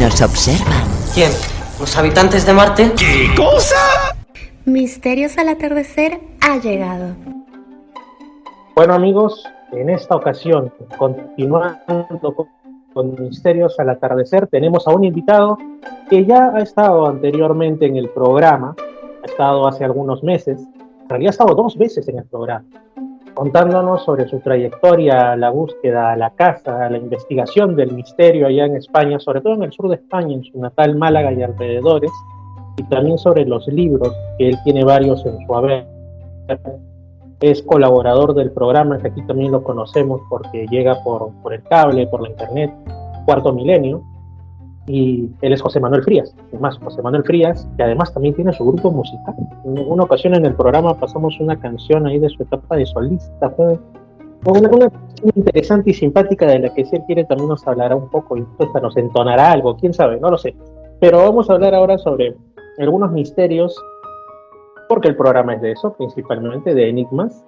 Nos observan. ¿Quién? ¿Los habitantes de Marte? ¿Qué cosa? Misterios al atardecer ha llegado. Bueno amigos, en esta ocasión, continuando con Misterios al Atardecer, tenemos a un invitado que ya ha estado anteriormente en el programa, ha estado hace algunos meses, en realidad ha estado 2 veces en el programa, contándonos sobre su trayectoria, la búsqueda, la caza, la investigación del misterio allá en España, sobre todo en el sur de España, en su natal Málaga y alrededores, y también sobre los libros, que él tiene varios en su haber. Es colaborador del programa, que aquí también lo conocemos porque llega por el cable, por la internet, Cuarto Milenio, y él es José Manuel Frías. Además, José Manuel Frías, que además también tiene su grupo musical. En una ocasión en el programa pasamos una canción ahí de su etapa de solista, fue una canción interesante y simpática de la que si él quiere también nos hablará un poco, y hasta nos entonará algo, quién sabe, no lo sé. Pero vamos a hablar ahora sobre algunos misterios, porque el programa es de eso, principalmente de enigmas,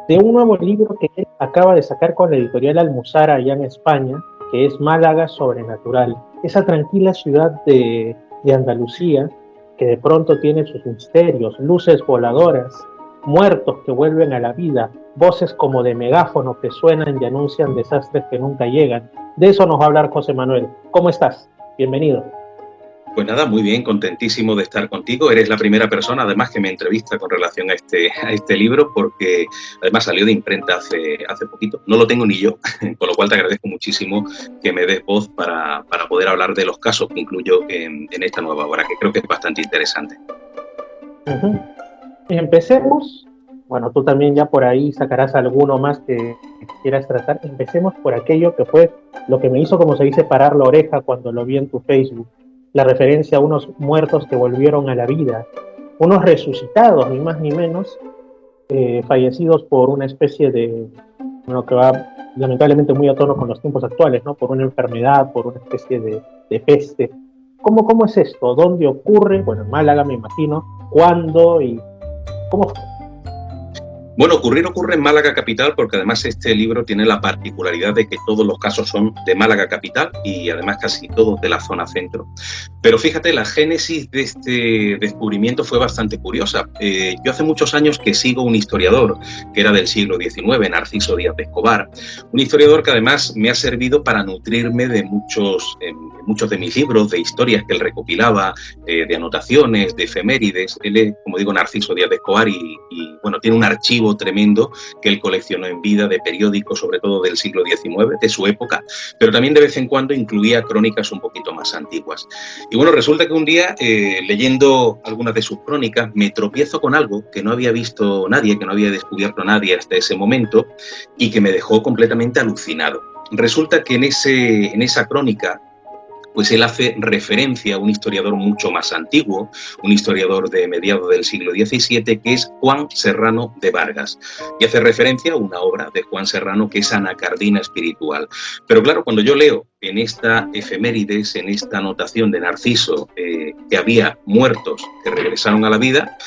de un nuevo libro que él acaba de sacar con la editorial Almuzara allá en España, que es Málaga Sobrenatural. Esa tranquila ciudad de Andalucía, que de pronto tiene sus misterios, luces voladoras, muertos que vuelven a la vida, voces como de megáfono que suenan y anuncian desastres que nunca llegan. De eso nos va a hablar José Manuel. ¿Cómo estás? Bienvenido. Pues nada, muy bien, contentísimo de estar contigo. Eres la primera persona, además, que me entrevista con relación a este libro, porque además salió de imprenta hace poquito. No lo tengo ni yo, con lo cual te agradezco muchísimo que me des voz para poder hablar de los casos que incluyo en esta nueva obra, que creo que es bastante interesante. Empecemos, bueno, tú también ya por ahí sacarás alguno más que quieras tratar. Empecemos por aquello que fue lo que me hizo, como se dice, parar la oreja cuando lo vi en tu Facebook. La referencia a unos muertos que volvieron a la vida, unos resucitados, ni más ni menos, fallecidos por una especie de, bueno, que va lamentablemente muy a tono con los tiempos actuales, ¿no? Por una enfermedad, por una especie de peste. ¿Cómo es esto? ¿Dónde ocurre? Bueno, en Málaga me imagino. ¿Cuándo? ¿Y cómo fue? Bueno, ocurre en Málaga capital, porque además este libro tiene la particularidad de que todos los casos son de Málaga capital y además casi todos de la zona centro. Pero fíjate, la génesis de este descubrimiento fue bastante curiosa. Yo hace muchos años que sigo un historiador que era del siglo XIX, Narciso Díaz de Escobar, un historiador que además me ha servido para nutrirme de muchos de mis libros, de historias que él recopilaba, de anotaciones, de efemérides. Él es, como digo, Narciso Díaz de Escobar y bueno, tiene un archivo tremendo que él coleccionó en vida de periódicos, sobre todo del siglo XIX, de su época, pero también de vez en cuando incluía crónicas un poquito más antiguas. Y bueno, resulta que un día, leyendo algunas de sus crónicas, me tropiezo con algo que no había visto nadie, que no había descubierto nadie hasta ese momento y que me dejó completamente alucinado. Resulta que en esa crónica, pues él hace referencia a un historiador mucho más antiguo, un historiador de mediados del siglo XVII, que es Juan Serrano de Vargas. Y hace referencia a una obra de Juan Serrano que es Anacardina espiritual. Pero claro, cuando yo leo en esta efemérides, en esta anotación de Narciso, que había muertos que regresaron a la vida,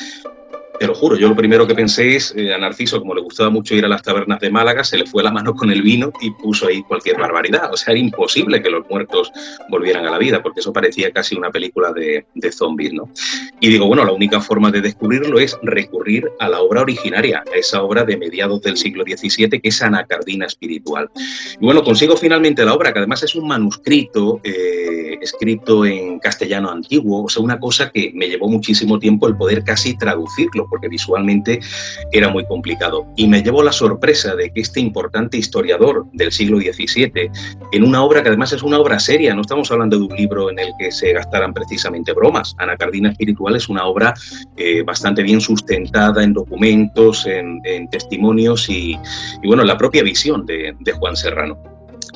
te lo juro, yo lo primero que pensé es, a Narciso, como le gustaba mucho ir a las tabernas de Málaga, se le fue la mano con el vino y puso ahí cualquier barbaridad. O sea, era imposible que los muertos volvieran a la vida, porque eso parecía casi una película de zombies, ¿no? Y digo, bueno, la única forma de descubrirlo es recurrir a la obra originaria, a esa obra de mediados del siglo XVII, que es Anacardina espiritual. Y bueno, consigo finalmente la obra, que además es un manuscrito escrito en castellano antiguo, o sea, una cosa que me llevó muchísimo tiempo el poder casi traducirlo, porque visualmente era muy complicado. Y me llevó la sorpresa de que este importante historiador del siglo XVII, en una obra que además es una obra seria, no estamos hablando de un libro en el que se gastaran precisamente bromas. Anacardina espiritual es una obra bastante bien sustentada en documentos, en testimonios y bueno, la propia visión de Juan Serrano.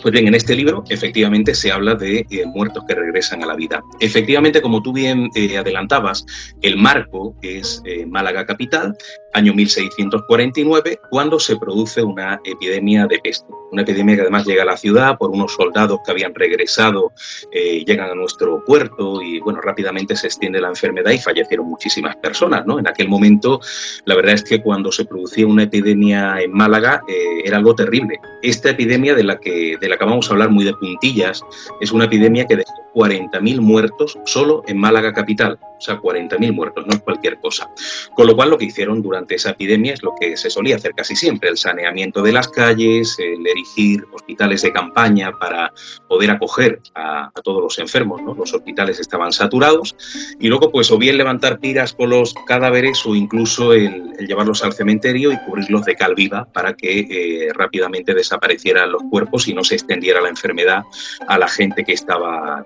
Pues bien, en este libro efectivamente se habla de muertos que regresan a la vida. Efectivamente, como tú bien adelantabas, el marco es Málaga capital, año 1649, cuando se produce una epidemia de peste. Una epidemia que además llega a la ciudad por unos soldados que habían regresado, llegan a nuestro puerto y bueno, rápidamente se extiende la enfermedad y fallecieron muchísimas personas, ¿no? En aquel momento, la verdad es que cuando se producía una epidemia en Málaga era algo terrible. Esta epidemia de la que vamos a hablar muy de puntillas es una epidemia que dejó 40.000 muertos solo en Málaga capital. O sea, 40.000 muertos, no es cualquier cosa. Con lo cual, lo que hicieron durante esa epidemia es lo que se solía hacer casi siempre: el saneamiento de las calles, el erigir hospitales de campaña para poder acoger a todos los enfermos, ¿no? Los hospitales estaban saturados, y luego, pues, o bien levantar tiras con los cadáveres o incluso el llevarlos al cementerio y cubrirlos de cal viva para que rápidamente desaparecieran los cuerpos y no se extendiera la enfermedad a la gente que estaba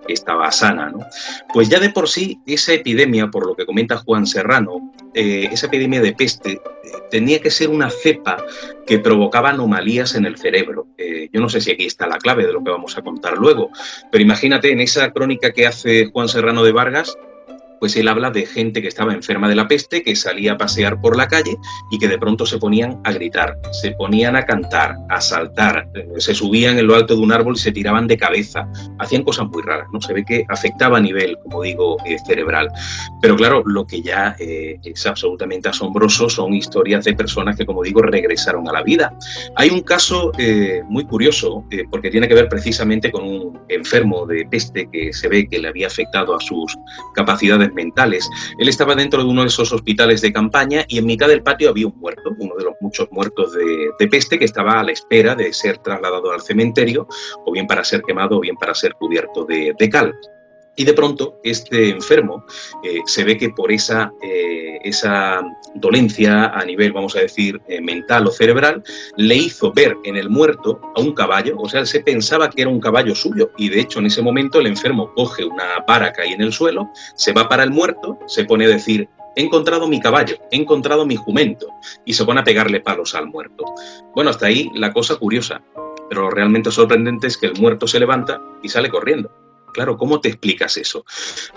sana, ¿no? Pues ya de por sí, esa epidemia, por lo que comenta Juan Serrano, esa epidemia de peste tenía que ser una cepa que provocaba anomalías en el cerebro. Yo no sé si aquí está la clave de lo que vamos a contar luego, pero imagínate, en esa crónica que hace Juan Serrano de Vargas, pues él habla de gente que estaba enferma de la peste, que salía a pasear por la calle y que de pronto se ponían a gritar, se ponían a cantar, a saltar, se subían en lo alto de un árbol y se tiraban de cabeza, hacían cosas muy raras, ¿no? Se ve que afectaba a nivel, como digo, cerebral. Pero claro, lo que ya es absolutamente asombroso son historias de personas que, como digo, regresaron a la vida. Hay un caso muy curioso, porque tiene que ver precisamente con un enfermo de peste que se ve que le había afectado a sus capacidades mentales. Él estaba dentro de uno de esos hospitales de campaña y en mitad del patio había un muerto, uno de los muchos muertos de peste, que estaba a la espera de ser trasladado al cementerio, o bien para ser quemado o bien para ser cubierto de cal. Y de pronto este enfermo se ve que por esa dolencia a nivel, vamos a decir, mental o cerebral, le hizo ver en el muerto a un caballo. O sea, él se pensaba que era un caballo suyo, y de hecho en ese momento el enfermo coge una vara que hay en el suelo, se va para el muerto, se pone a decir: he encontrado mi caballo, he encontrado mi jumento, y se pone a pegarle palos al muerto. Bueno, hasta ahí la cosa curiosa, pero lo realmente sorprendente es que el muerto se levanta y sale corriendo. Claro, ¿cómo te explicas eso?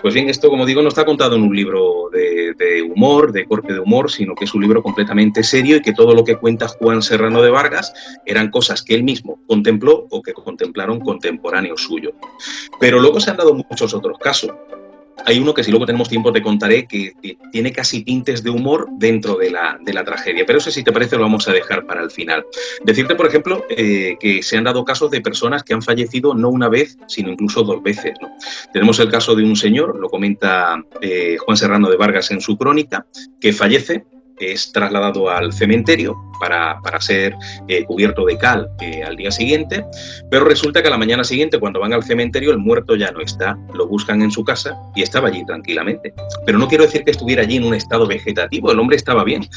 Pues bien, esto, como digo, no está contado en un libro de humor, de corte de humor, sino que es un libro completamente serio, y que todo lo que cuenta Juan Serrano de Vargas eran cosas que él mismo contempló o que contemplaron contemporáneos suyos. Pero luego se han dado muchos otros casos. Hay uno que, si luego tenemos tiempo, te contaré, que tiene casi tintes de humor dentro de la tragedia, pero ese, si te parece, lo vamos a dejar para el final. Decirte, por ejemplo, que se han dado casos de personas que han fallecido no una vez, sino incluso 2 veces, ¿no? Tenemos el caso de un señor, lo comenta Juan Serrano de Vargas en su crónica, que fallece, es trasladado al cementerio para ser cubierto de cal al día siguiente, pero resulta que a la mañana siguiente, cuando van al cementerio, el muerto ya no está. Lo buscan en su casa y estaba allí tranquilamente. Pero no quiero decir que estuviera allí en un estado vegetativo, el hombre estaba bien,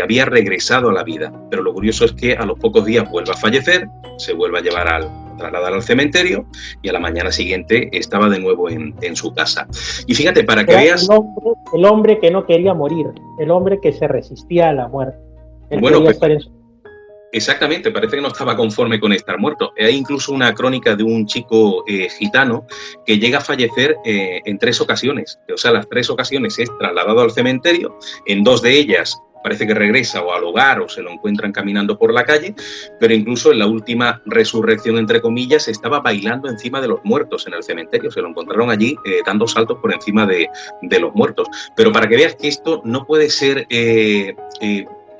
había regresado a la vida, pero lo curioso es que a los pocos días vuelve a fallecer, se vuelve a trasladar al cementerio, y a la mañana siguiente estaba de nuevo en su casa. Y fíjate, para que veas... El hombre que no quería morir, el hombre que se resistía a la muerte. Bueno, pues, exactamente, parece que no estaba conforme con estar muerto. Hay incluso una crónica de un chico gitano que llega a fallecer en 3 ocasiones. O sea, las 3 ocasiones es trasladado al cementerio, en 2 de ellas parece que regresa o al hogar o se lo encuentran caminando por la calle, pero incluso en la última resurrección, entre comillas, estaba bailando encima de los muertos en el cementerio. Se lo encontraron allí dando saltos por encima de los muertos. Pero para que veas que esto no puede ser...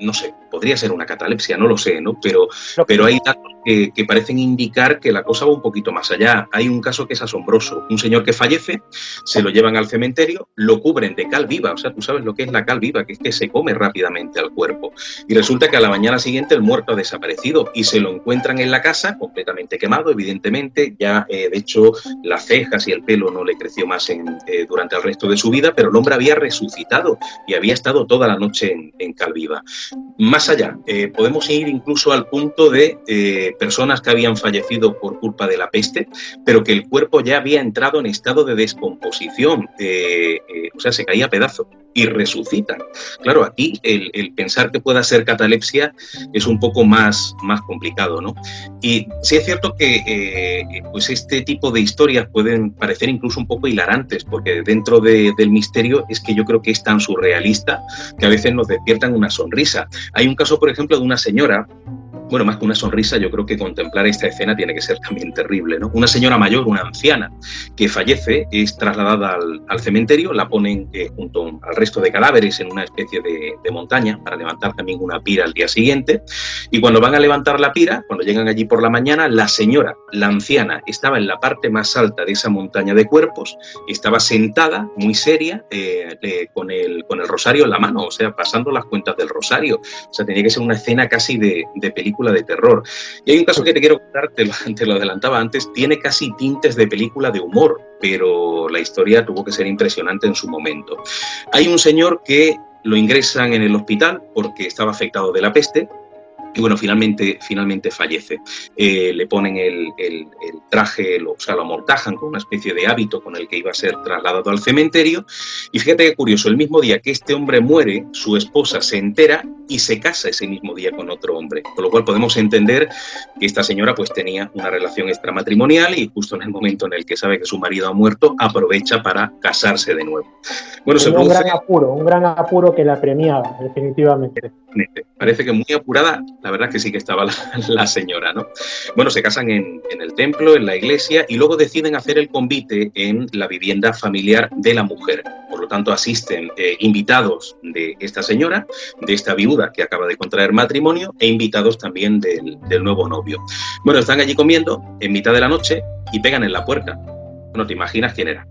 no sé, podría ser una catalepsia, no lo sé, ¿no? Pero hay datos que parecen indicar que la cosa va un poquito más allá. Hay un caso que es asombroso. Un señor que fallece, se lo llevan al cementerio, lo cubren de cal viva. O sea, tú sabes lo que es la cal viva, que es que se come rápidamente al cuerpo. Y resulta que a la mañana siguiente el muerto ha desaparecido y se lo encuentran en la casa, completamente quemado, evidentemente. Ya, de hecho, las cejas y el pelo no le creció más durante el resto de su vida, pero el hombre había resucitado y había estado toda la noche en cal viva. Más allá, podemos ir incluso al punto de personas que habían fallecido por culpa de la peste, pero que el cuerpo ya había entrado en estado de descomposición, o sea, se caía a pedazos y resucitan. Claro, aquí el pensar que pueda ser catalepsia es un poco más complicado, ¿no? Y sí es cierto que pues este tipo de historias pueden parecer incluso un poco hilarantes, porque dentro del misterio es que yo creo que es tan surrealista que a veces nos despiertan una sonrisa. Hay un caso, por ejemplo, de una señora Bueno, más que una sonrisa, yo creo que contemplar esta escena tiene que ser también terrible, ¿no? Una señora mayor, una anciana, que fallece, es trasladada al cementerio, la ponen junto al resto de cadáveres en una especie de montaña para levantar también una pira al día siguiente. Y cuando van a levantar la pira, cuando llegan allí por la mañana, la señora, la anciana, estaba en la parte más alta de esa montaña de cuerpos, estaba sentada, muy seria, con el rosario en la mano, o sea, pasando las cuentas del rosario. O sea, tenía que ser una escena casi de película de terror. Y hay un caso que te quiero contar, te lo adelantaba antes, tiene casi tintes de película de humor, pero la historia tuvo que ser impresionante en su momento. Hay un señor que lo ingresan en el hospital porque estaba afectado de la peste. Y bueno, finalmente fallece. Le ponen el traje, o sea, lo amortajan con una especie de hábito con el que iba a ser trasladado al cementerio. Y fíjate qué curioso, el mismo día que este hombre muere, su esposa se entera y se casa ese mismo día con otro hombre. Con lo cual podemos entender que esta señora pues tenía una relación extramatrimonial y justo en el momento en el que sabe que su marido ha muerto, aprovecha para casarse de nuevo. Bueno, se produce un gran apuro que la premiaba, definitivamente. Parece que muy apurada, la verdad que sí que estaba la señora, ¿no? Bueno, se casan en el templo, en la iglesia, y luego deciden hacer el convite en la vivienda familiar de la mujer. Por lo tanto, asisten invitados de esta señora, de esta viuda que acaba de contraer matrimonio, e invitados también del nuevo novio. Bueno, están allí comiendo en mitad de la noche y pegan en la puerta. Bueno, ¿te imaginas quién era?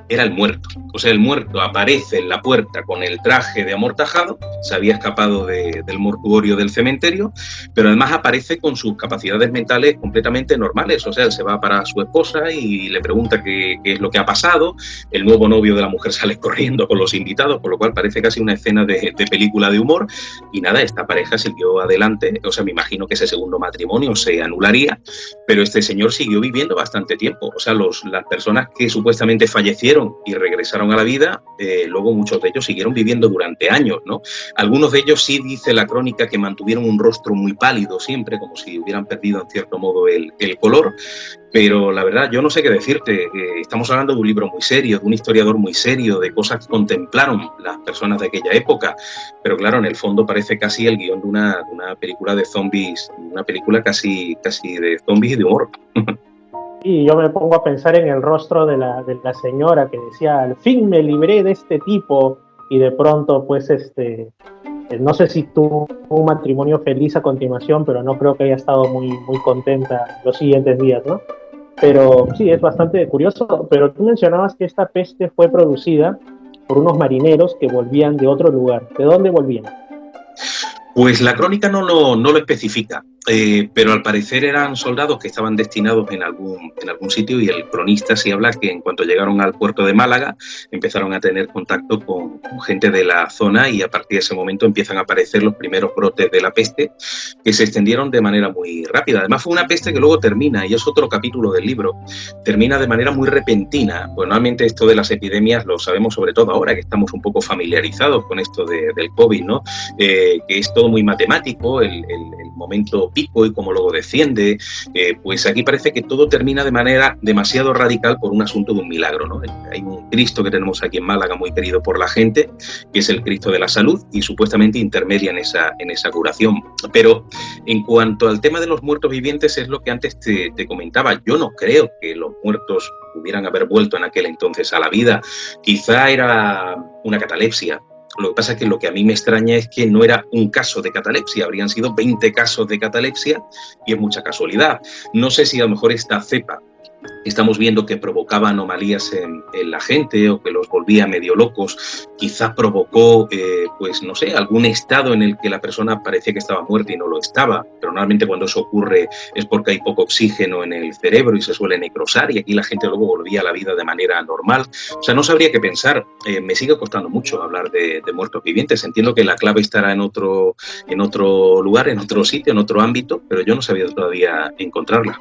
Era el muerto. O sea, el muerto aparece en la puerta con el traje de amortajado, se había escapado del mortuorio del cementerio, pero además aparece con sus capacidades mentales completamente normales. O sea, él se va para su esposa y le pregunta qué es lo que ha pasado. El nuevo novio de la mujer sale corriendo con los invitados, por lo cual parece casi una escena de película de humor. Y nada, esta pareja siguió adelante. O sea, me imagino que ese segundo matrimonio se anularía, pero este señor siguió viviendo bastante tiempo. O sea, las personas que supuestamente fallecieron y regresaron a la vida, luego muchos de ellos siguieron viviendo durante años, ¿no? Algunos de ellos sí dice la crónica que mantuvieron un rostro muy pálido siempre, como si hubieran perdido en cierto modo el color, pero la verdad yo no sé qué decirte. Estamos hablando de un libro muy serio, de un historiador muy serio, de cosas que contemplaron las personas de aquella época, pero claro, en el fondo parece casi el guión de una película de zombies, una película casi de zombies y de humor. Y yo me pongo a pensar en el rostro de la señora que decía, al fin me libré de este tipo, y de pronto pues no sé si tuvo un matrimonio feliz a continuación, pero no creo que haya estado muy contenta los siguientes días, ¿no? Pero sí, es bastante curioso. Pero tú mencionabas que esta peste fue producida por unos marineros que volvían de otro lugar. ¿De dónde volvían? Pues la crónica no lo especifica, pero al parecer eran soldados que estaban destinados en algún sitio, y el cronista sí habla que en cuanto llegaron al puerto de Málaga empezaron a tener contacto con gente de la zona, y a partir de ese momento empiezan a aparecer los primeros brotes de la peste, que se extendieron de manera muy rápida. Además fue una peste que luego termina, y es otro capítulo del libro, termina de manera muy repentina. Pues normalmente esto de las epidemias lo sabemos sobre todo ahora que estamos un poco familiarizados con esto del COVID, ¿no? Que es todo muy matemático, el momento pico y cómo luego desciende. Pues aquí parece que todo termina de manera demasiado radical por un asunto de un milagro, ¿no? Hay un Cristo que tenemos aquí en Málaga muy querido por la gente, que es el Cristo de la salud, y supuestamente intermedia en esa curación. Pero en cuanto al tema de los muertos vivientes, es lo que antes te comentaba. Yo no creo que los muertos pudieran haber vuelto en aquel entonces a la vida. Quizá era una catalepsia. Lo que pasa es que lo que a mí me extraña es que no era un caso de catalepsia, habrían sido 20 casos de catalepsia, y es mucha casualidad. No sé si a lo mejor esta cepa estamos viendo que provocaba anomalías en la gente, o que los volvía medio locos, quizá provocó, pues no sé, algún estado en el que la persona parecía que estaba muerta y no lo estaba, pero normalmente cuando eso ocurre es porque hay poco oxígeno en el cerebro y se suele necrosar, y aquí la gente luego volvía a la vida de manera normal. O sea, no sabría qué pensar. Me sigue costando mucho hablar de muertos vivientes. Entiendo que la clave estará en otro lugar, en otro sitio, en otro ámbito, pero yo no sabía todavía encontrarla.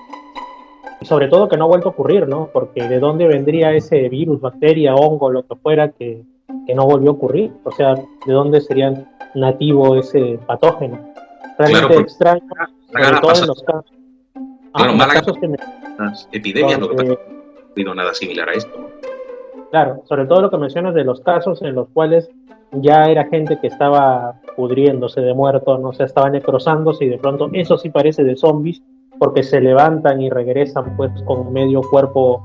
Y sobre todo que no ha vuelto a ocurrir, ¿no? Porque ¿de dónde vendría ese virus, bacteria, hongo, lo que fuera, que no volvió a ocurrir? O sea, ¿de dónde sería nativo ese patógeno? Realmente claro, extraño, sobre todo en los casos. Claro, Málaga, casos que las epidemias, lo que pasa es que no ha habido nada similar a esto, ¿no? Claro, sobre todo lo que mencionas de los casos en los cuales ya era gente que estaba pudriéndose de muerto, no sé, estaba necrosándose y de pronto eso sí parece de zombies porque se levantan y regresan pues con medio cuerpo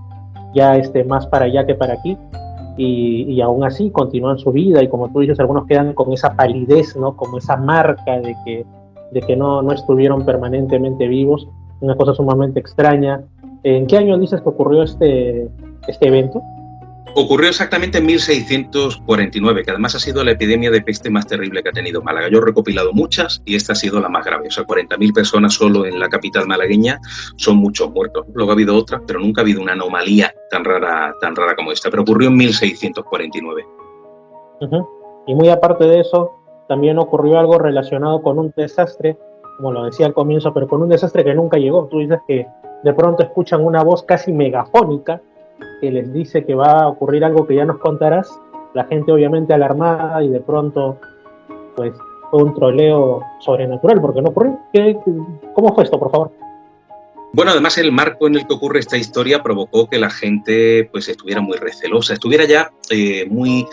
ya más para allá que para aquí y aún así continúan su vida y como tú dices, algunos quedan con esa palidez, ¿no? Como esa marca de que no estuvieron permanentemente vivos, una cosa sumamente extraña. ¿En qué año dices que ocurrió este evento? Ocurrió exactamente en 1649, que además ha sido la epidemia de peste más terrible que ha tenido Málaga. Yo he recopilado muchas y esta ha sido la más grave. O sea, 40.000 personas solo en la capital malagueña son muchos muertos. Luego ha habido otras, pero nunca ha habido una anomalía tan rara como esta. Pero ocurrió en 1649. Uh-huh. Y muy aparte de eso, también ocurrió algo relacionado con un desastre, como lo decía al comienzo, pero con un desastre que nunca llegó. Tú dices que de pronto escuchan una voz casi megafónica que les dice que va a ocurrir algo que ya nos contarás, la gente obviamente alarmada y de pronto pues fue un troleo sobrenatural porque no ocurrió. ¿Cómo fue esto, por favor? Bueno, además el marco en el que ocurre esta historia provocó que la gente pues estuviera muy recelosa, estuviera ya muy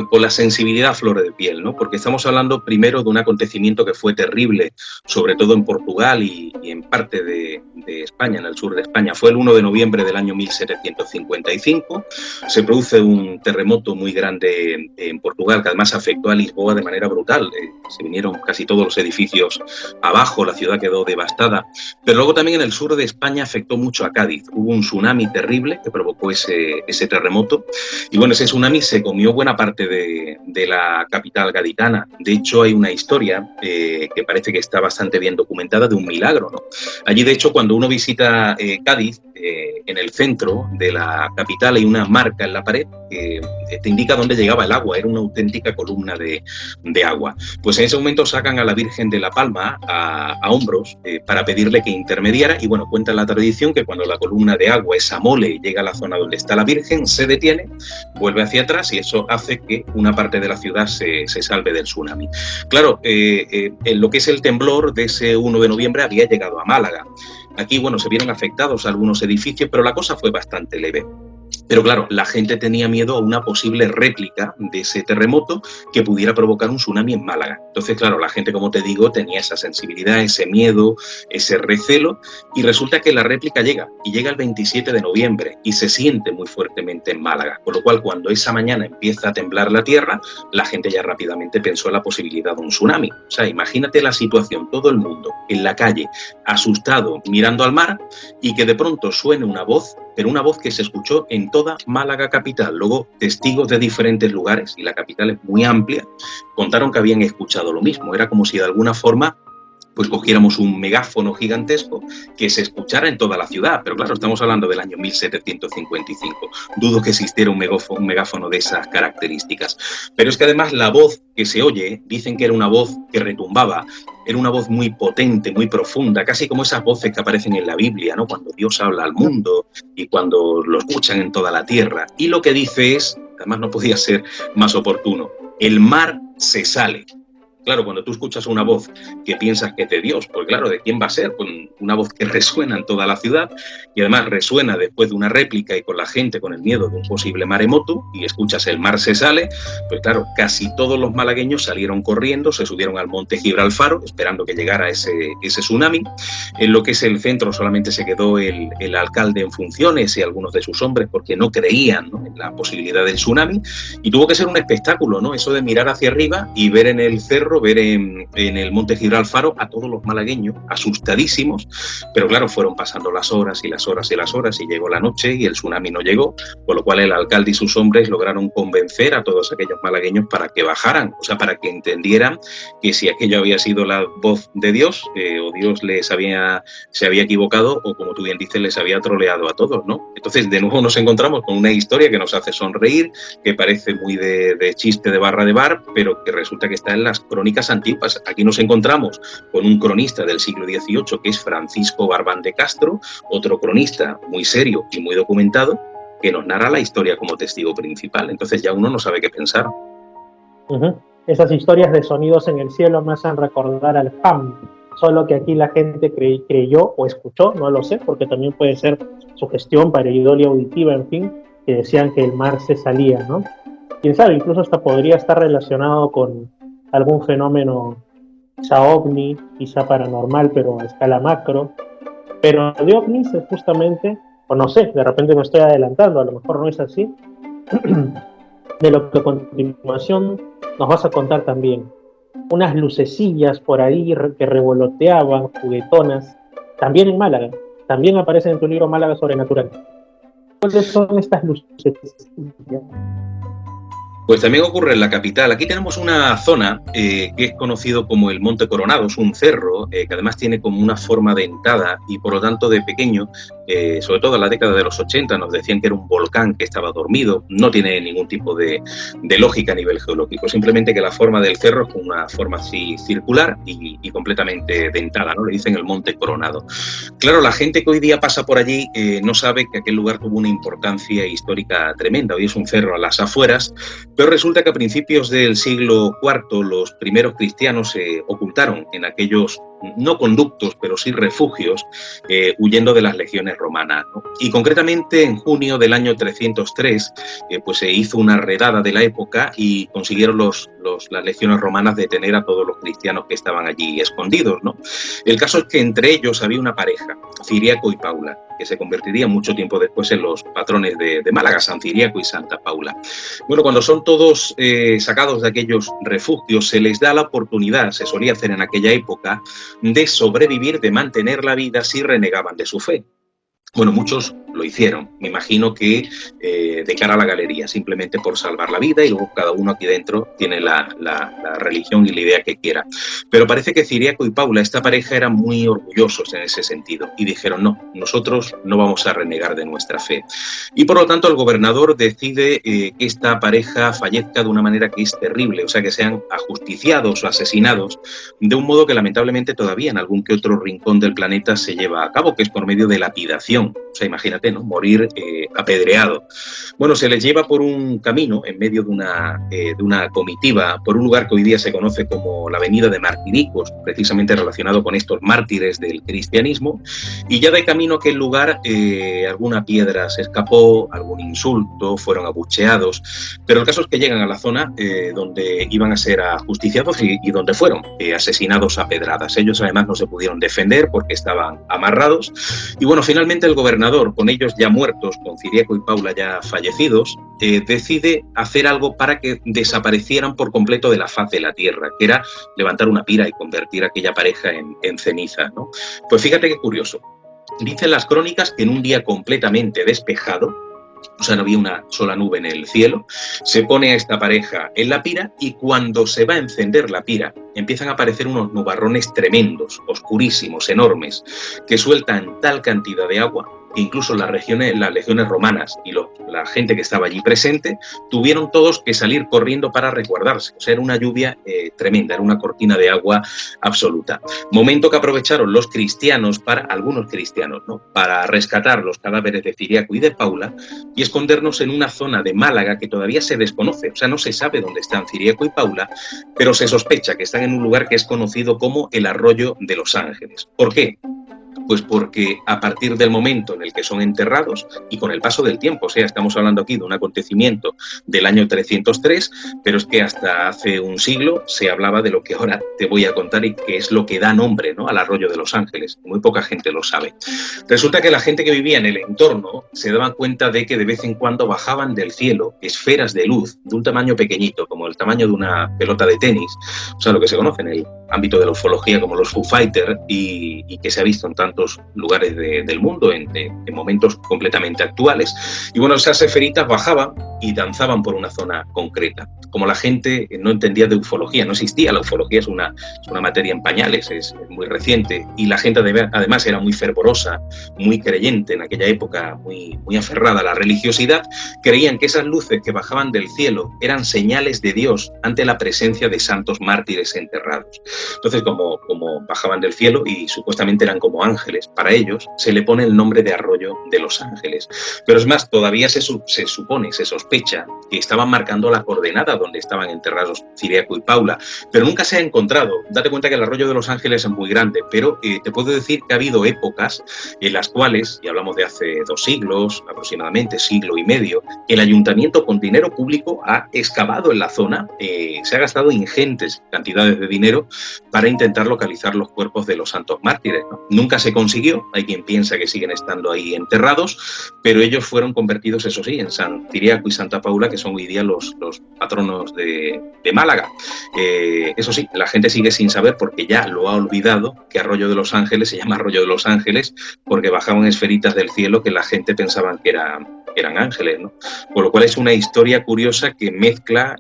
con la sensibilidad a flor de piel, ¿no? Porque estamos hablando primero de un acontecimiento que fue terrible, sobre todo en Portugal y en parte de España, en el sur de España. Fue el 1 de noviembre del año 1755. Se produce un terremoto muy grande en Portugal, que además afectó a Lisboa de manera brutal. Se vinieron casi todos los edificios abajo, la ciudad quedó devastada. Pero luego también en el sur de España afectó mucho a Cádiz. Hubo un tsunami terrible que provocó ese terremoto. Y bueno, ese tsunami se comió buena parte de la capital gaditana. De hecho, hay una historia que parece que está bastante bien documentada de un milagro, ¿no? Allí, de hecho, cuando uno visita Cádiz, en el centro de la capital hay una marca en la pared que te indica dónde llegaba el agua. Era una auténtica columna de agua. Pues en ese momento sacan a la Virgen de la Palma a hombros para pedirle que intermediara y bueno, cuenta la tradición que cuando la columna de agua, esa mole, llega a la zona donde está la Virgen, se detiene, vuelve hacia atrás y eso hace que una parte de la ciudad se salve del tsunami. Claro, en lo que es el temblor de ese 1 de noviembre había llegado a Málaga. Aquí, bueno, se vieron afectados algunos edificios, pero la cosa fue bastante leve. Pero claro, la gente tenía miedo a una posible réplica de ese terremoto que pudiera provocar un tsunami en Málaga. Entonces, claro, la gente, como te digo, tenía esa sensibilidad, ese miedo, ese recelo, y resulta que la réplica llega, y llega el 27 de noviembre, y se siente muy fuertemente en Málaga. Con lo cual, cuando esa mañana empieza a temblar la tierra, la gente ya rápidamente pensó en la posibilidad de un tsunami. O sea, imagínate la situación, todo el mundo en la calle, asustado, mirando al mar, y que de pronto suene una voz, pero una voz que se escuchó en toda Málaga capital. Luego, testigos de diferentes lugares, y la capital es muy amplia, contaron que habían escuchado lo mismo. Era como si de alguna forma pues cogiéramos un megáfono gigantesco que se escuchara en toda la ciudad. Pero claro, estamos hablando del año 1755. Dudo que existiera un megáfono de esas características. Pero es que además la voz que se oye, dicen que era una voz que retumbaba, era una voz muy potente, muy profunda, casi como esas voces que aparecen en la Biblia, ¿no? Cuando Dios habla al mundo y cuando lo escuchan en toda la tierra. Y lo que dice es, además no podía ser más oportuno, el mar se sale. Claro, cuando tú escuchas una voz que piensas que es de Dios, pues claro, ¿de quién va a ser? Con una voz que resuena en toda la ciudad y además resuena después de una réplica y con la gente con el miedo de un posible maremoto y escuchas el mar se sale, pues claro, casi todos los malagueños salieron corriendo, se subieron al monte Gibralfaro esperando que llegara ese tsunami. En lo que es el centro solamente se quedó el alcalde en funciones y algunos de sus hombres porque no creían, ¿no?, en la posibilidad del tsunami y tuvo que ser un espectáculo, ¿no? Eso de mirar hacia arriba y ver en el cerro, ver en el monte Gibralfaro a todos los malagueños asustadísimos, pero claro, fueron pasando las horas y las horas y las horas y llegó la noche y el tsunami no llegó, con lo cual el alcalde y sus hombres lograron convencer a todos aquellos malagueños para que bajaran, o sea, para que entendieran que si aquello había sido la voz de Dios o Dios se había equivocado o como tú bien dices, les había troleado a todos, ¿no? Entonces, de nuevo nos encontramos con una historia que nos hace sonreír, que parece muy de chiste de barra de bar, pero que resulta que está en las crónicas antiguas. Aquí nos encontramos con un cronista del siglo XVIII que es Francisco Barbán de Castro, otro cronista muy serio y muy documentado que nos narra la historia como testigo principal. Entonces ya uno no sabe qué pensar. Uh-huh. Esas historias de sonidos en el cielo me hacen recordar al FAM, solo que aquí la gente creyó o escuchó, no lo sé, porque también puede ser sugestión, pareidolia auditiva, en fin, que decían que el mar se salía, ¿no? quién sabe, incluso hasta podría estar relacionado con algún fenómeno quizá ovni, quizá paranormal, pero a escala macro. Pero de ovnis es justamente, o no sé, de repente me estoy adelantando, a lo mejor no es así, de lo que a continuación nos vas a contar también. Unas lucecillas por ahí que revoloteaban, juguetonas, también en Málaga, también aparecen en tu libro Málaga Sobrenatural. ¿Cuáles son estas lucecillas? Pues también ocurre en la capital. Aquí tenemos una zona que es conocido como el Monte Coronado, es un cerro que además tiene como una forma dentada y por lo tanto de pequeño, sobre todo en la década de los 80, nos decían que era un volcán que estaba dormido. No tiene ningún tipo de lógica a nivel geológico, simplemente que la forma del cerro es una forma así circular y completamente dentada, ¿no? Le dicen el Monte Coronado. Claro, la gente que hoy día pasa por allí no sabe que aquel lugar tuvo una importancia histórica tremenda. Hoy es un cerro a las afueras, pero resulta que a principios del siglo IV los primeros cristianos se ocultaron en aquellos, no conductos, pero sí refugios, huyendo de las legiones romanas, ¿no? Y concretamente en junio del año 303 pues se hizo una redada de la época y consiguieron las legiones romanas detener a todos los cristianos que estaban allí escondidos, ¿no? El caso es que entre ellos había una pareja, Ciriaco y Paula, que se convertiría mucho tiempo después en los patrones de Málaga, San Ciriaco y Santa Paula. Bueno, cuando son todos sacados de aquellos refugios, se les da la oportunidad, se solía hacer en aquella época, de sobrevivir, de mantener la vida si renegaban de su fe. Bueno, muchos lo hicieron, me imagino que de cara a la galería, simplemente por salvar la vida, y luego cada uno aquí dentro tiene la religión y la idea que quiera. Pero parece que Ciriaco y Paula, esta pareja, eran muy orgullosos en ese sentido y dijeron: no, nosotros no vamos a renegar de nuestra fe. Y por lo tanto el gobernador decide que esta pareja fallezca de una manera que es terrible, o sea, que sean ajusticiados o asesinados de un modo que lamentablemente todavía en algún que otro rincón del planeta se lleva a cabo, que es por medio de lapidación. O sea, imagínate, ¿no? Morir apedreado. Bueno, se les lleva por un camino en medio de una comitiva, por un lugar que hoy día se conoce como la Avenida de Martiricos, precisamente relacionado con estos mártires del cristianismo, y ya de camino a aquel lugar alguna piedra se escapó, algún insulto, fueron abucheados, pero el caso es que llegan a la zona donde iban a ser ajusticiados y donde fueron asesinados a pedradas. Ellos además no se pudieron defender porque estaban amarrados, y bueno, finalmente el gobernador, con ellos ya muertos, con Ciriaco y Paula ya fallecidos, decide hacer algo para que desaparecieran por completo de la faz de la tierra, que era levantar una pira y convertir a aquella pareja en ceniza, ¿no? Pues fíjate qué curioso. Dicen las crónicas que en un día completamente despejado, o sea, no había una sola nube en el cielo, se pone a esta pareja en la pira y cuando se va a encender la pira empiezan a aparecer unos nubarrones tremendos, oscurísimos, enormes, que sueltan tal cantidad de agua que incluso las legiones romanas y la gente que estaba allí presente tuvieron todos que salir corriendo para resguardarse. O sea, era una lluvia tremenda, era una cortina de agua absoluta. Momento que aprovecharon los cristianos, algunos cristianos, ¿no?, para rescatar los cadáveres de Ciriaco y de Paula y escondernos en una zona de Málaga que todavía se desconoce. O sea, no se sabe dónde están Ciriaco y Paula, pero se sospecha que están en un lugar que es conocido como el Arroyo de los Ángeles. ¿Por qué? Pues porque a partir del momento en el que son enterrados y con el paso del tiempo, o sea, estamos hablando aquí de un acontecimiento del año 303, pero es que hasta hace un siglo se hablaba de lo que ahora te voy a contar y que es lo que da nombre, ¿no?, al Arroyo de los Ángeles. Muy poca gente lo sabe. Resulta que la gente que vivía en el entorno se daban cuenta de que de vez en cuando bajaban del cielo esferas de luz de un tamaño pequeñito, como el tamaño de una pelota de tenis, o sea, lo que se conoce en el ámbito de la ufología como los Foo Fighters, y que se ha visto en tantos lugares del mundo en momentos completamente actuales. Y bueno, esas esferitas bajaban y danzaban por una zona concreta. Como la gente no entendía de ufología, no existía la ufología, es una materia en pañales, es muy reciente, y la gente además era muy fervorosa, muy creyente en aquella época, muy aferrada a la religiosidad, creían que esas luces que bajaban del cielo eran señales de Dios ante la presencia de santos mártires enterrados. Entonces, como bajaban del cielo y supuestamente eran como ángeles, para ellos se le pone el nombre de Arroyo de los Ángeles. Pero es más, todavía se supone, se sospecha sospecha que estaban marcando la coordenada donde estaban enterrados Ciriaco y Paula, pero nunca se ha encontrado. Date cuenta que el arroyo de Los Ángeles es muy grande, pero te puedo decir que ha habido épocas en las cuales, y hablamos de hace 2 siglos, aproximadamente siglo y medio, el ayuntamiento con dinero público ha excavado en la zona, se ha gastado ingentes cantidades de dinero para intentar localizar los cuerpos de los santos mártires, ¿no? Nunca se consiguió, hay quien piensa que siguen estando ahí enterrados, pero ellos fueron convertidos, eso sí, en San Ciriaco y Santa Paula, que son hoy día los patronos de Málaga. Eso sí, la gente sigue sin saber, porque ya lo ha olvidado, que Arroyo de Los Ángeles se llama Arroyo de Los Ángeles porque bajaban esferitas del cielo que la gente pensaba que eran ángeles, ¿no? Con lo cual es una historia curiosa que mezcla,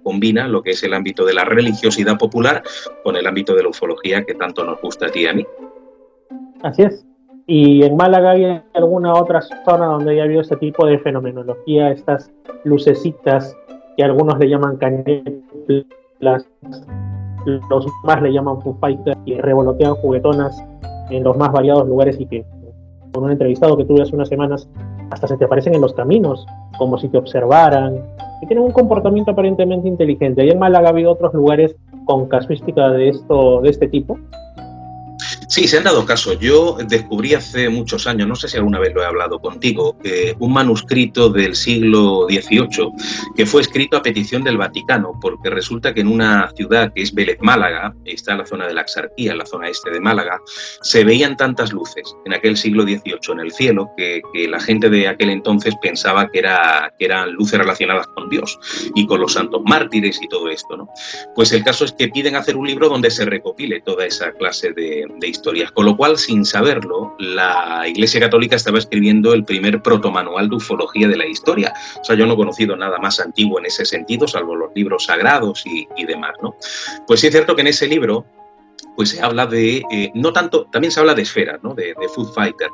combina lo que es el ámbito de la religiosidad popular con el ámbito de la ufología que tanto nos gusta a ti y a mí. Así es. ¿Y en Málaga hay alguna otra zona donde haya habido este tipo de fenomenología, estas lucecitas que algunos le llaman caneplas, los más le llaman Foo Fighters, y revolotean juguetonas en los más variados lugares, y que con un entrevistado que tuve hace unas semanas hasta se te aparecen en los caminos como si te observaran, que tienen un comportamiento aparentemente inteligente? ¿Y en Málaga ha habido otros lugares con casuística de este tipo? Sí, se han dado caso. Yo descubrí hace muchos años, no sé si alguna vez lo he hablado contigo, un manuscrito del siglo XVIII que fue escrito a petición del Vaticano, porque resulta que en una ciudad que es Vélez Málaga, está en la zona de la Axarquía, en la zona este de Málaga, se veían tantas luces en aquel siglo XVIII en el cielo que la gente de aquel entonces pensaba que eran luces relacionadas con Dios y con los santos mártires y todo esto, ¿no? Pues el caso es que piden hacer un libro donde se recopile toda esa clase de historias, con lo cual, sin saberlo, la Iglesia Católica estaba escribiendo el primer protomanual de ufología de la historia. O sea, yo no he conocido nada más antiguo en ese sentido, salvo los libros sagrados y demás, ¿no? Pues sí es cierto que en ese libro pues se habla de, no tanto, también se habla de esferas, ¿no? de Foo Fighter,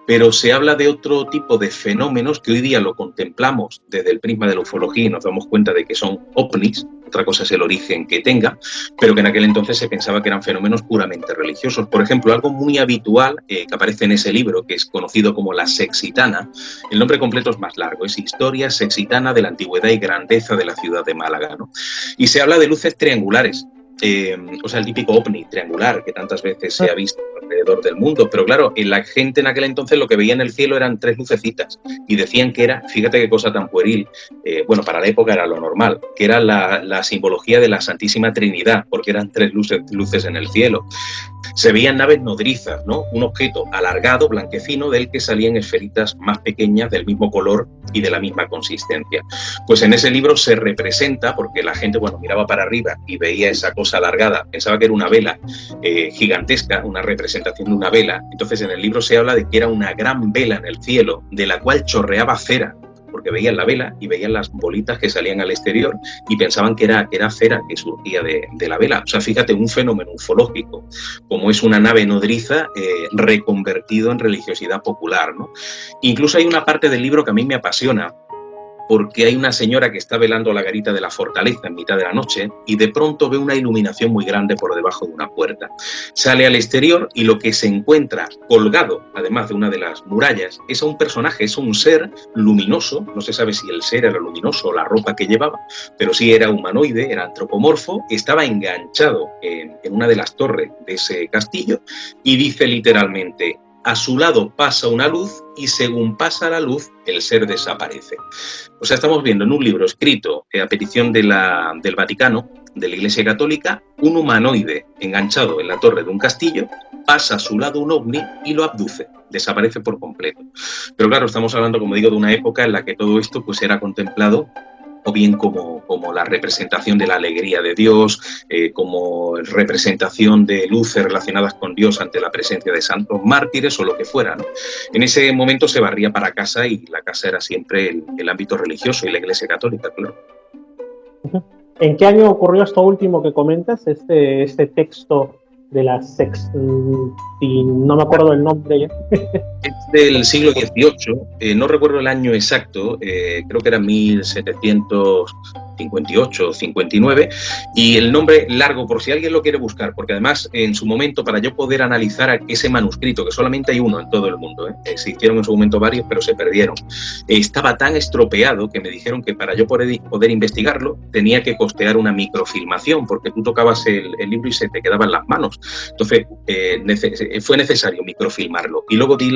pero se habla de otro tipo de fenómenos que hoy día lo contemplamos desde el prisma de la ufología y nos damos cuenta de que son ovnis. Otra cosa es el origen que tenga, pero que en aquel entonces se pensaba que eran fenómenos puramente religiosos. Por ejemplo, algo muy habitual que aparece en ese libro, que es conocido como la Sexitana, el nombre completo es más largo, es Historia Sexitana de la Antigüedad y Grandeza de la Ciudad de Málaga, ¿no? Y se habla de luces triangulares. O sea, el típico ovni triangular que tantas veces se ha visto alrededor del mundo, pero claro, la gente en aquel entonces lo que veía en el cielo eran 3 lucecitas y decían que era, fíjate qué cosa tan pueril, bueno, para la época era lo normal, que era la simbología de la Santísima Trinidad, porque eran 3 luces en el cielo. Se veían naves nodrizas, ¿no? Un objeto alargado, blanquecino, del que salían esferitas más pequeñas del mismo color y de la misma consistencia. Pues en ese libro se representa, porque la gente, bueno, miraba para arriba y veía esa cosa alargada, pensaba que era una vela gigantesca, una representación de una vela. Entonces en el libro se habla de que era una gran vela en el cielo, de la cual chorreaba cera, porque veían la vela y veían las bolitas que salían al exterior y pensaban que era cera que surgía de la vela. O sea, fíjate, un fenómeno ufológico, como es una nave nodriza reconvertido en religiosidad popular, ¿no? Incluso hay una parte del libro que a mí me apasiona, porque hay una señora que está velando la garita de la fortaleza en mitad de la noche y de pronto ve una iluminación muy grande por debajo de una puerta. Sale al exterior y lo que se encuentra colgado, además de una de las murallas, es a un personaje, es un ser luminoso. No se sabe si el ser era luminoso o la ropa que llevaba, pero sí era humanoide, era antropomorfo, estaba enganchado en una de las torres de ese castillo y dice literalmente: a su lado pasa una luz y según pasa la luz, el ser desaparece. O sea, estamos viendo en un libro escrito a petición del Vaticano, de la Iglesia Católica, un humanoide enganchado en la torre de un castillo, pasa a su lado un ovni y lo abduce, desaparece por completo. Pero claro, estamos hablando, como digo, de una época en la que todo esto pues era contemplado o bien como la representación de la alegría de Dios, como representación de luces relacionadas con Dios ante la presencia de santos mártires o lo que fuera, ¿no? En ese momento se barría para casa y la casa era siempre el ámbito religioso y la Iglesia Católica, claro. ¿En qué año ocurrió esto último que comentas, este texto de la no me acuerdo el nombre ya? Es del siglo XVIII, no recuerdo el año exacto, creo que era 1700, 58 o 59, y el nombre largo, por si alguien lo quiere buscar, porque además en su momento, para yo poder analizar ese manuscrito, que solamente hay uno en todo el mundo, existieron en su momento varios, pero se perdieron, estaba tan estropeado que me dijeron que para yo poder investigarlo tenía que costear una microfilmación, porque tú tocabas el libro y se te quedaba en las manos. Entonces fue necesario microfilmarlo, y luego di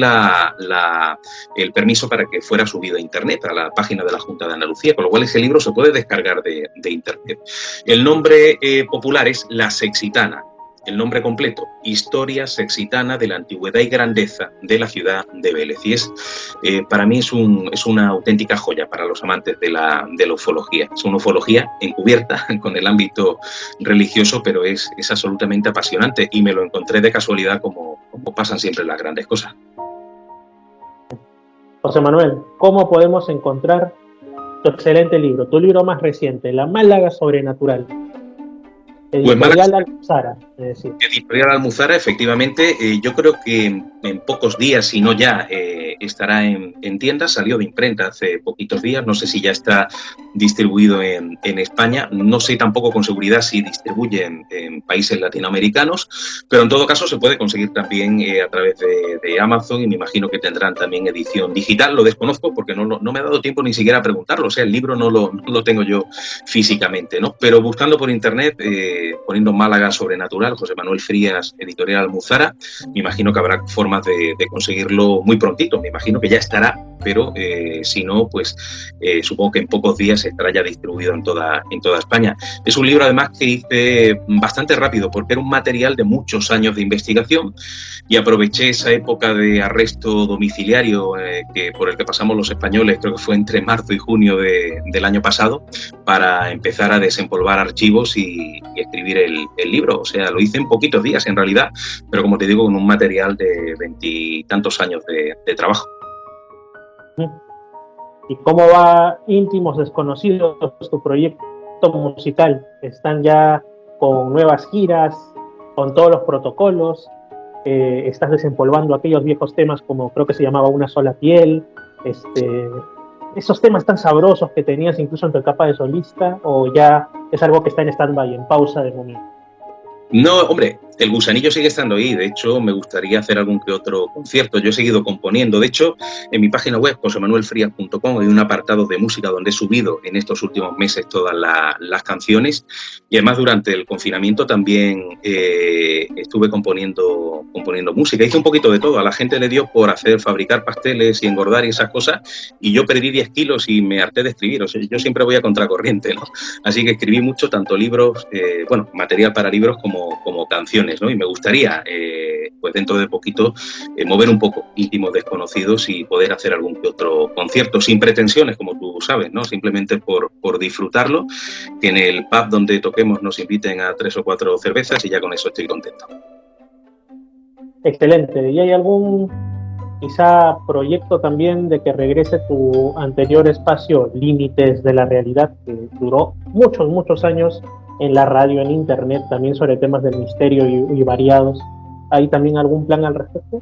el permiso para que fuera subido a internet, a la página de la Junta de Andalucía, con lo cual ese libro se puede descargar de internet. El nombre popular es La Sexitana. El nombre completo, Historia Sexitana de la Antigüedad y Grandeza de la ciudad de Vélez. Y para mí es una auténtica joya para los amantes de la ufología. Es una ufología encubierta con el ámbito religioso, pero es absolutamente apasionante, y me lo encontré de casualidad, como pasan siempre las grandes cosas. José Manuel, ¿cómo podemos encontrar tu excelente libro, tu libro más reciente, La Málaga Sobrenatural? Editorial Almuzara, es decir. Editorial Almuzara, efectivamente. Yo creo que en pocos días, si no ya, estará en tiendas. Salió de imprenta hace poquitos días. No sé si ya está distribuido en España. No sé tampoco con seguridad si distribuye en países latinoamericanos, pero en todo caso se puede conseguir también a través de Amazon, y me imagino que tendrán también edición digital. Lo desconozco porque no me ha dado tiempo ni siquiera a preguntarlo. O sea, el libro no lo tengo yo físicamente, ¿no? Pero buscando por internet, poniendo Málaga Sobrenatural, José Manuel Frías, Editorial Almuzara, me imagino que habrá formas de conseguirlo muy prontito. Me imagino que ya estará, pero si no, pues supongo que en pocos días estará ya distribuido en toda España. Es un libro además que hice bastante rápido, porque era un material de muchos años de investigación, y aproveché esa época de arresto domiciliario por el que pasamos los españoles, creo que fue entre marzo y junio del año pasado, para empezar a desempolvar archivos y escribir el libro. O sea, lo hice en poquitos días en realidad, pero como te digo, con un material de 20 y tantos años de trabajo. ¿Y cómo va Íntimos Desconocidos, tu proyecto musical? ¿Están ya con nuevas giras, con todos los protocolos? ¿Estás desempolvando aquellos viejos temas como creo que se llamaba Una Sola Piel? ¿Esos temas tan sabrosos que tenías incluso en tu etapa de solista, o ya es algo que está en stand-by, en pausa de momento? No, hombre, el gusanillo sigue estando ahí. De hecho, me gustaría hacer algún que otro concierto. Yo he seguido componiendo. De hecho, en mi página web, josemanuelfrias.com, hay un apartado de música donde he subido en estos últimos meses todas las canciones. Y además, durante el confinamiento también estuve componiendo música. Hice un poquito de todo. A la gente le dio por fabricar pasteles y engordar y esas cosas. Y yo perdí 10 kilos y me harté de escribir. O sea, yo siempre voy a contracorriente, ¿no? Así que escribí mucho, tanto libros, material para libros como canciones, ¿no? Y me gustaría, pues dentro de poquito, mover un poco Íntimos Desconocidos y poder hacer algún que otro concierto, sin pretensiones, como tú sabes, ¿no? Simplemente por disfrutarlo, que en el pub donde toquemos nos inviten a 3 o 4 cervezas, y ya con eso estoy contento. Excelente. ¿Y hay algún quizá proyecto también de que regrese tu anterior espacio, Límites de la Realidad, que duró muchos años en la radio, en internet, también sobre temas del misterio y variados? ¿Hay también algún plan al respecto?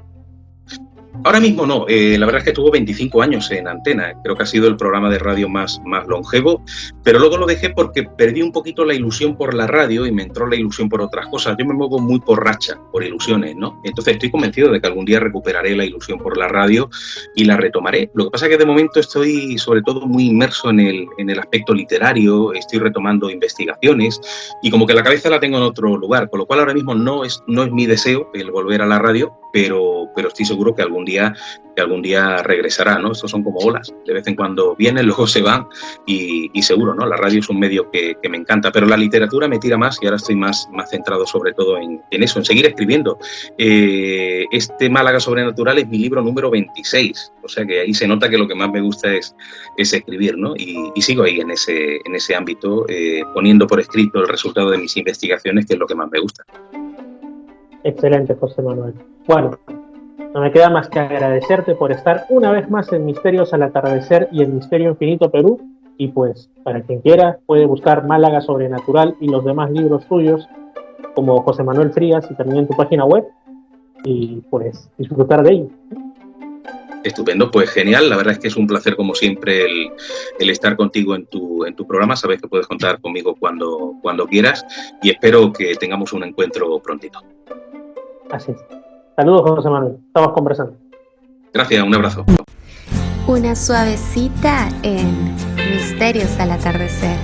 Ahora mismo no, la verdad es que tuvo 25 años en antena, creo que ha sido el programa de radio más longevo, pero luego lo dejé porque perdí un poquito la ilusión por la radio y me entró la ilusión por otras cosas. Yo me muevo muy por racha, por ilusiones, ¿no? Entonces estoy convencido de que algún día recuperaré la ilusión por la radio y la retomaré. Lo que pasa es que de momento estoy sobre todo muy inmerso en el aspecto literario, estoy retomando investigaciones y como que la cabeza la tengo en otro lugar, con lo cual ahora mismo no es mi deseo el volver a la radio, pero estoy seguro que algún día regresará, ¿no? Estos son como olas, de vez en cuando vienen, luego se van y seguro, ¿no? La radio es un medio que me encanta, pero la literatura me tira más y ahora estoy más centrado sobre todo en eso, en seguir escribiendo. Este Málaga Sobrenatural es mi libro número 26, o sea que ahí se nota que lo que más me gusta es escribir, ¿no? Y sigo ahí en ese ámbito, poniendo por escrito el resultado de mis investigaciones, que es lo que más me gusta. Excelente, José Manuel. Bueno, no me queda más que agradecerte por estar una vez más en Misterios al Atardecer y en Misterio Infinito Perú. Y pues, para quien quiera, puede buscar Málaga Sobrenatural y los demás libros tuyos, como José Manuel Frías, y también en tu página web, y pues disfrutar de ello. Estupendo, pues genial. La verdad es que es un placer, como siempre, el estar contigo en tu programa. Sabes que puedes contar conmigo cuando quieras y espero que tengamos un encuentro prontito. Así es. Saludos, José Manuel. Estamos conversando. Gracias, un abrazo. Una suavecita en Misterios al atardecer.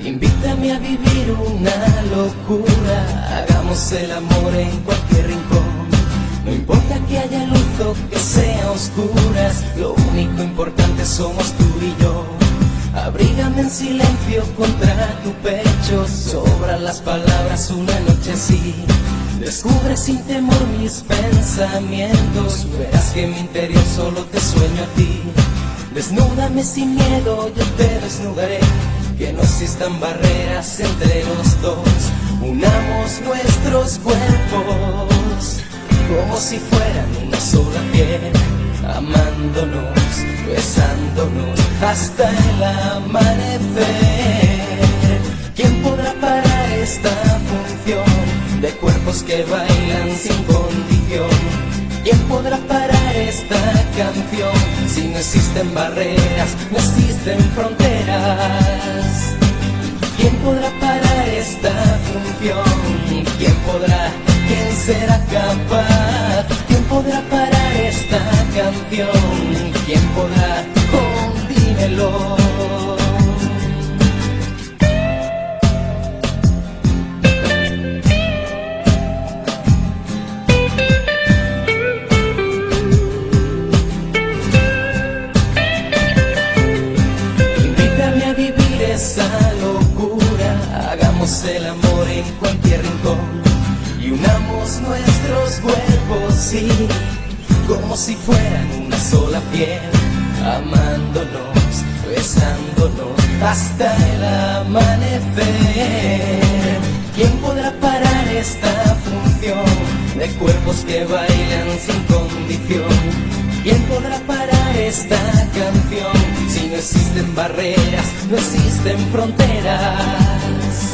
Invítame a vivir una locura, hagamos el amor en cualquier rincón. No importa que haya luz o que sea oscuras, lo único importante somos tú y yo. Abrígame en silencio contra tu pecho, sobran las palabras una noche así. Descubre sin temor mis pensamientos, verás que en mi interior solo te sueño a ti. Desnúdame sin miedo, yo te desnudaré, que no existan barreras entre los dos. Unamos nuestros cuerpos como si fueran una sola piel, amándonos, besándonos hasta el amanecer. ¿Quién podrá parar esta función de cuerpos que bailan sin condición? ¿Quién podrá parar esta canción si no existen barreras, no existen fronteras? ¿Quién podrá parar esta función? ¿Quién podrá? ¿Quién será capaz? ¿Quién podrá parar esta canción? ¿Quién podrá? Oh, dímelo. Invítame a vivir esa locura, hagamos el amor en cualquier rincón y unamos nuestros cuerpos, sí, como si fueran una sola piel, amándonos, besándonos hasta el amanecer. ¿Quién podrá parar esta función de cuerpos que bailan sin condición? ¿Quién podrá parar esta canción si no existen barreras, no existen fronteras?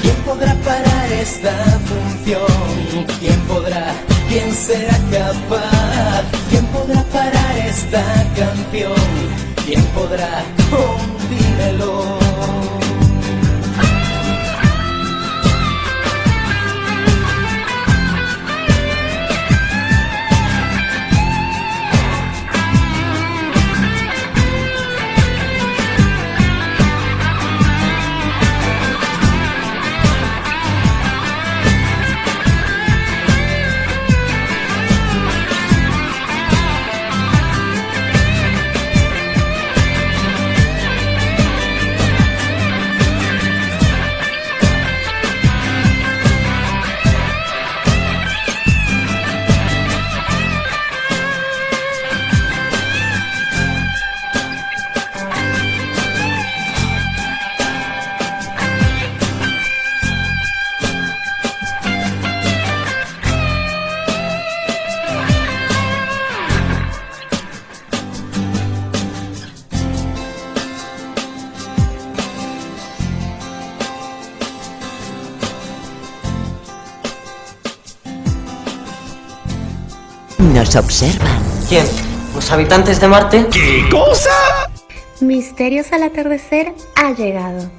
¿Quién podrá parar esta función? ¿Quién podrá? ¿Quién será capaz? ¿Quién podrá parar esta canción? ¿Quién podrá? Oh, dímelo. Nos observan. ¿Quién? ¿Los habitantes de Marte? ¿Qué cosa? Misterios al atardecer ha llegado.